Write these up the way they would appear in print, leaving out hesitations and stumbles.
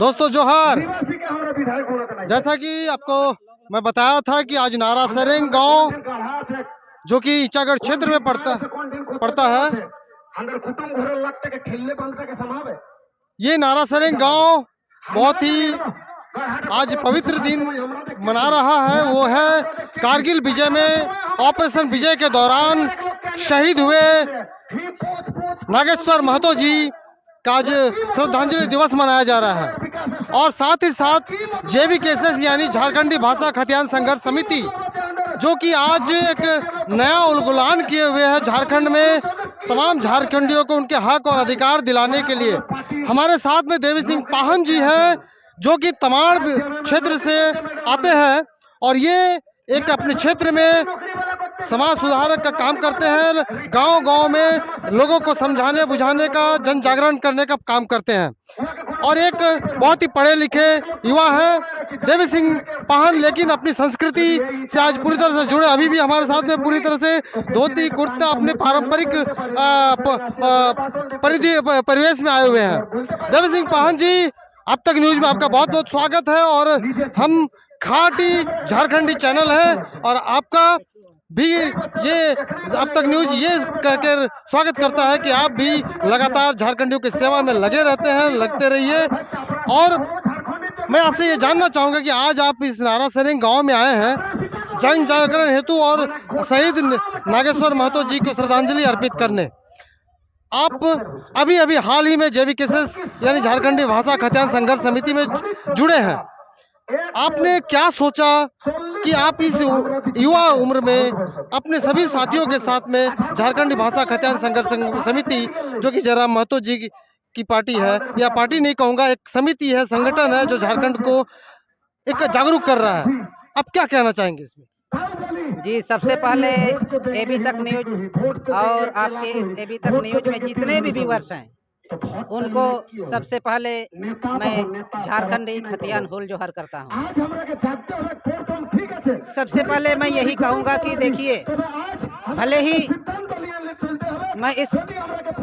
दोस्तों जोहार। जैसा कि आपको मैं बताया था कि आज नारा सरेंग गांव जो कि ईचागढ़ क्षेत्र में पड़ता है, ये नारा सरेंग गांव बहुत ही आज पवित्र दिन मना रहा है। वो है कारगिल विजय में ऑपरेशन विजय के दौरान शहीद हुए नागेश्वर महतो जी का आज श्रद्धांजलि दिवस मनाया जा रहा है। और साथ ही साथ JVKSS यानी झारखंडी भाषा खतियान संघर्ष समिति जो कि आज एक नया उलगुलान किए हुए है झारखंड में तमाम झारखंडियों को उनके हक और अधिकार दिलाने के लिए। हमारे साथ में देवी सिंह पाहन जी है जो कि तमाड़ क्षेत्र से आते हैं और ये एक अपने क्षेत्र में समाज सुधारक का काम करते हैं। गांव-गांव में लोगों को समझाने बुझाने का, जन जागरण करने का काम करते हैं और एक बहुत ही पढ़े लिखे युवा है देवी सिंह पाहन, लेकिन अपनी संस्कृति से आज पूरी तरह से जुड़े। अभी भी हमारे साथ में पूरी तरह से धोती कुर्ता अपने पारंपरिक परिवेश में आए हुए हैं। देवी सिंह पाहन जी, अब तक न्यूज में आपका बहुत बहुत स्वागत है और हम खाटी झारखंडी चैनल है और आपका भी ये अब तक न्यूज ये कहकर स्वागत करता है कि आप भी लगातार झारखंडियों की सेवा में लगे रहते हैं, लगते रहिए। और मैं आपसे ये जानना चाहूँगा कि आज आप इस नारा सरेंग गांव में आए हैं जन जागरण हेतु और शहीद नागेश्वर महतो जी को श्रद्धांजलि अर्पित करने। आप अभी हाल ही में JVKSS यानी झारखंडी भाषा खतियान संघर्ष समिति में जुड़े हैं। आपने क्या सोचा कि आप इस युवा उम्र में अपने सभी साथियों के साथ में झारखंडी भाषा खतियान संघर्ष समिति जो कि जयराम महतो जी की पार्टी है, या पार्टी नहीं कहूँगा, एक समिति है, संगठन है जो झारखंड को एक जागरूक कर रहा है, आप क्या कहना चाहेंगे इसमें? जी, सबसे पहले एबी तक न्यूज और आपके इस एबी तक न्यूज में जितने भी व्यूअर्स हैं उनको सबसे पहले मैं झारखंडी खतियान होल जोहर करता हूँ। सबसे पहले मैं यही कहूँगा कि देखिए, भले ही मैं इस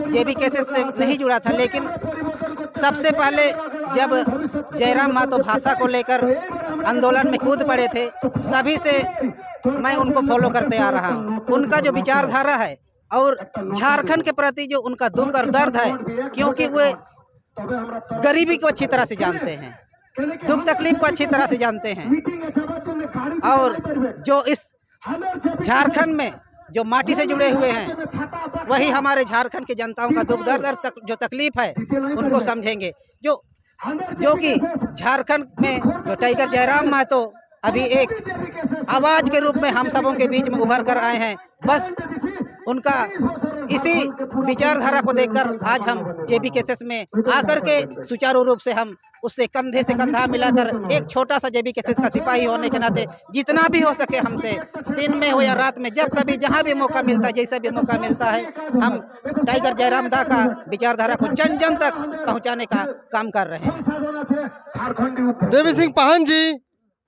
JVKSS से नहीं जुड़ा था, लेकिन सबसे पहले जब जयराम महतो भाषा को लेकर आंदोलन में कूद पड़े थे तभी से मैं उनको फॉलो करते आ रहा हूँ। उनका जो विचारधारा है और झारखंड के प्रति जो उनका दुख और दर्द है, क्योंकि वे गरीबी को अच्छी तरह से जानते हैं, दुख तकलीफ को अच्छी तरह से जानते हैं और जो इस झारखंड में जो माटी से जुड़े हुए हैं वही हमारे झारखंड के जनताओं का दुख दर्द और जो तकलीफ है उनको समझेंगे। जो कि झारखंड में जो टाइगर जयराम महतो अभी एक आवाज के रूप में हम सबों के बीच में उभर कर आए हैं, बस उनका इसी विचारधारा को देखकर आज हम JVKSS में आकर के सुचारू रूप से हम उससे कंधे से कंधा मिलाकर एक छोटा सा JVKSS का सिपाही होने के नाते जितना भी हो सके हमसे, दिन में हो या रात में, जब कभी जहां भी मौका मिलता है, जैसा भी मौका मिलता है, हम टाइगर जयराम दा का विचारधारा को जन जन तक पहुंचाने का काम कर रहे हैं। देवी सिंह पाहन जी,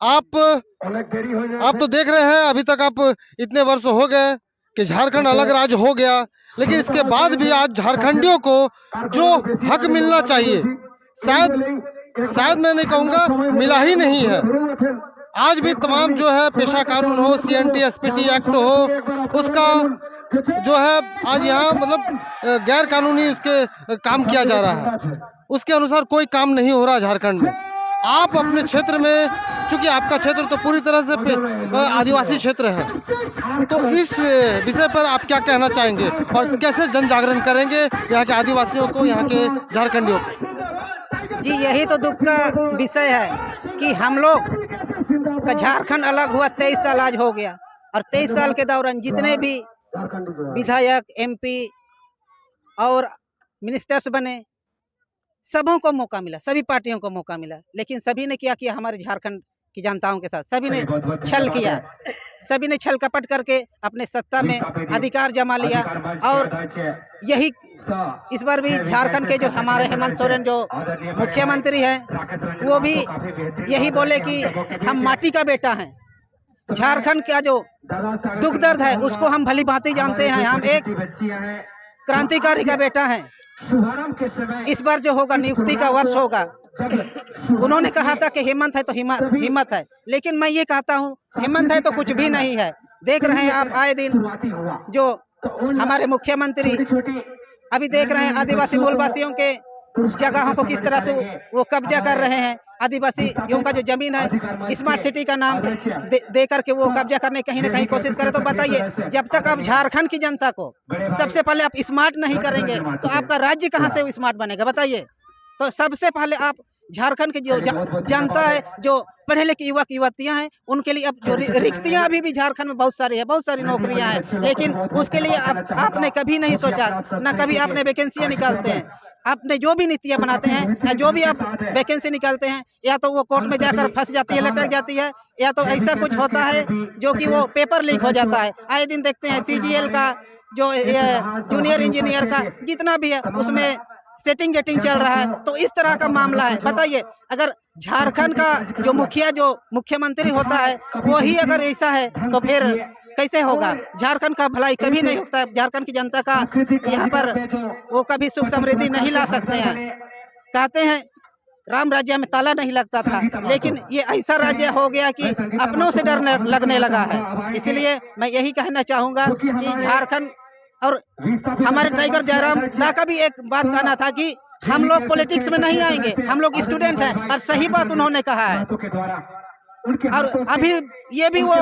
आप तो देख रहे हैं, अभी तक आप इतने वर्ष हो गए कि झारखंड अलग राज्य हो गया, लेकिन इसके बाद भी आज झारखंडियों को जो हक मिलना चाहिए शायद मैं नहीं कहूँगा मिला ही नहीं है। आज भी तमाम जो है पेशा कानून हो, CNT SPT एक्ट हो, उसका जो है आज यहाँ मतलब गैर कानूनी उसके काम किया जा रहा है, उसके अनुसार कोई काम नहीं हो रहा झारखंड में। आप अपने क्षेत्र में, चूंकि आपका क्षेत्र तो पूरी तरह से आदिवासी क्षेत्र है, तो इस विषय पर आप क्या कहना चाहेंगे और कैसे जन जागरण करेंगे यहाँ के आदिवासियों को, यहाँ के झारखंडियों को? जी, यही तो दुख का विषय है कि हम लोग का झारखंड अलग हुआ 23 साल आज हो गया और 23 साल के दौरान जितने भी विधायक, MP और मिनिस्टर्स बने, सबों को मौका मिला, सभी पार्टियों को मौका मिला, लेकिन सभी ने क्या किया हमारे झारखंड की जनताओं के साथ? सभी ने छल किया, सभी ने छल कपट करके अपने सत्ता में अधिकार जमा लिया। और यही इस बार भी झारखंड के जो हमारे हेमंत सोरेन जो मुख्यमंत्री हैं, वो भी यही बोले कि हम माटी का बेटा हैं, झारखंड का जो दुख दर्द है उसको हम भली भांति जानते हैं, हम एक क्रांतिकारी का बेटा है। इस बार जो होगा नियुक्ति का वर्ष होगा, उन्होंने कहा था कि हिम्मत है तो हिम्मत है, लेकिन मैं ये कहता हूँ हिम्मत है तो कुछ भी नहीं है। देख रहे हैं आप आए दिन जो हमारे मुख्यमंत्री अभी देख रहे हैं आदिवासी मूलवासियों के जगहों को किस तरह से वो कब्जा कर रहे हैं। आदिवासियों का जो जमीन है स्मार्ट सिटी का नाम दे करके वो कब्जा करने कहीं ना कहीं कोशिश करे। तो बताइए, जब तक आप झारखंड की जनता को सबसे पहले आप स्मार्ट नहीं करेंगे तो आपका राज्य कहाँ से स्मार्ट बनेगा बताइए। तो सबसे पहले आप झारखंड की जो जनता है, जो पढ़े लिखे युवक युवतियां हैं, उनके लिए अब जो रिक्तियां अभी भी झारखंड में बहुत सारी है, बहुत सारी नौकरियां हैं, लेकिन उसके लिए आपने कभी नहीं सोचा, ना कभी आपने वैकेंसियां निकालते हैं। आपने जो भी नीतियां बनाते हैं या जो भी आप वैकेंसी निकालते हैं, या तो वो कोर्ट में जाकर फंस जाती है, लटक जाती है, या तो ऐसा कुछ होता है जो कि वो पेपर लीक हो जाता है। आए दिन देखते हैं CGL का जो जूनियर इंजीनियर का जितना भी है उसमें सेटिंग गेटिंग चल रहा है। तो इस तरह का मामला है। बताइए, अगर झारखंड का जो मुखिया जो मुख्यमंत्री होता है वो ही अगर ऐसा है तो फिर कैसे होगा? झारखंड का भलाई कभी नहीं होता है। झारखंड की जनता का यहाँ पर वो कभी सुख समृद्धि नहीं ला सकते हैं। कहते हैं राम राज्य में ताला नहीं लगता था, लेकिन ये ऐसा राज्य हो गया कि अपनों से डर लगने लगा है। इसलिए मैं यही कहना चाहूँगा कि झारखंड और हमारे टाइगर जयराम दा का भी एक बात कहना था कि हम लोग पॉलिटिक्स में नहीं आएंगे, हम लोग स्टूडेंट हैं, और सही बात उन्होंने कहा है। और अभी ये भी वो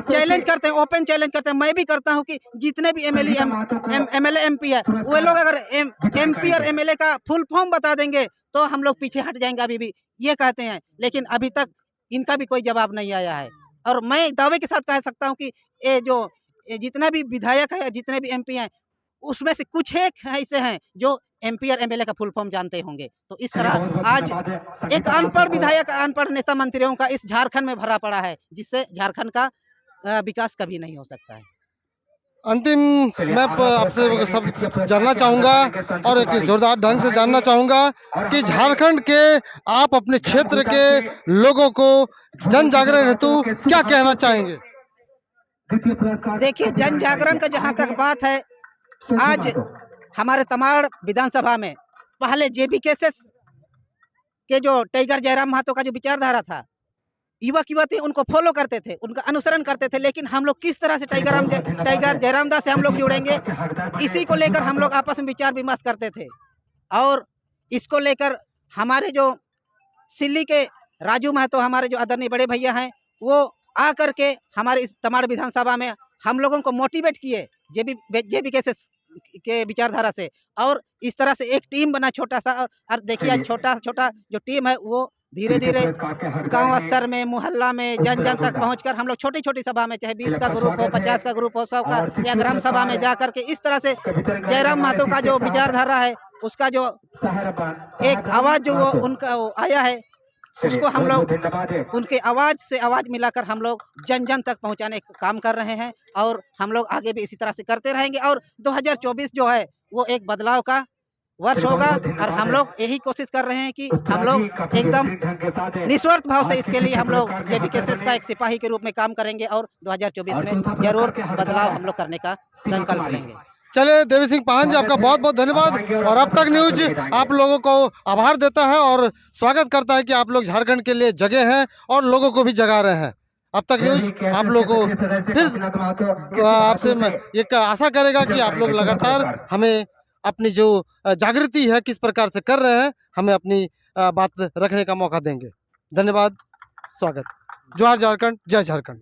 चैलेंज करते हैं, ओपन चैलेंज करते हैं। मैं भी करता हूं कि जितने भी MLA MP है, वो लोग अगर MP और MLA का फुल फॉर्म बता देंगे तो हम लोग पीछे हट जाएंगे। अभी भी ये कहते हैं, लेकिन अभी तक इनका भी कोई जवाब नहीं आया है। और मैं दावे के साथ कह सकता हूं कि ये जो जितना भी विधायक है, जितने भी MP हैं, उसमें से कुछ एक ऐसे हैं जो MP और MLA का फुल फॉर्म जानते होंगे। तो इस तरह आज एक अनपढ़ विधायक, अनपढ़ नेता मंत्रियों का इस झारखंड में भरा पड़ा है, जिससे झारखंड का विकास कभी नहीं हो सकता है। अंतिम मैं आपसे सब जानना चाहूंगा और एक जोरदार ढंग से जानना चाहूंगा कि झारखंड के आप अपने क्षेत्र के लोगों को जन जागरण हेतु क्या कहना चाहेंगे? देखिए, जन जागरण का जहाँ तक बात है, आज हमारे तमाड़ विधानसभा में पहले JB केसेस के जो टाइगर जयराम महतो का जो विचारधारा था, युवक युवती उनको फॉलो करते थे, उनका अनुसरण करते थे। लेकिन हम लोग किस तरह से टाइगर जयराम दास से हम लोग जुड़ेंगे, इसी को लेकर हम लोग आपस में विचार विमर्श करते थे। और इसको लेकर हमारे जो सिल्ली के राजू महतो, हमारे जो आदरणीय बड़े भैया हैं, वो आ करके हमारे इस तमाड़ विधानसभा में हम लोगों को मोटिवेट किए JB केसेस के विचारधारा से। और इस तरह से एक टीम बना छोटा सा। और देखिए, छोटा छोटा जो टीम है वो धीरे धीरे गांव स्तर में, मोहल्ला में, जन जन तक पहुंचकर हम लोग छोटी छोटी सभा में, चाहे 20 का ग्रुप हो, 50 का ग्रुप हो, 100 का, या ग्राम सभा में जा करके इस तरह से जयराम महतो का जो विचारधारा है, उसका जो एक आवाज जो वो उनका आया है, उसको हम लोग उनके आवाज से आवाज मिलाकर हम लोग जन जन तक पहुंचाने का काम कर रहे हैं। और हम लोग आगे भी इसी तरह से करते रहेंगे। और 2024 जो है वो एक बदलाव का वर्ष होगा। और हम लोग यही कोशिश कर रहे हैं कि हम लोग एकदम निस्वार्थ भाव से इसके लिए हम लोग JB केसेस का एक सिपाही के रूप में काम करेंगे। और 2024 में जरूर बदलाव हम लोग करने का संकल्प लेंगे। चलिए, देवी सिंह पाहन जी, आपका बहुत बहुत धन्यवाद। और अब तक न्यूज आप लोगों को आभार देता है और स्वागत करता है कि आप लोग झारखंड के लिए जगे हैं और लोगों को भी जगा रहे हैं। अब तक न्यूज आप लोगों को फिर आपसे ये आशा करेगा कि आप लोग लगातार हमें अपनी जो जागृति है किस प्रकार से कर रहे हैं, हमें अपनी बात रखने का मौका देंगे। धन्यवाद, स्वागत। जोहार झारखंड, जय झारखंड।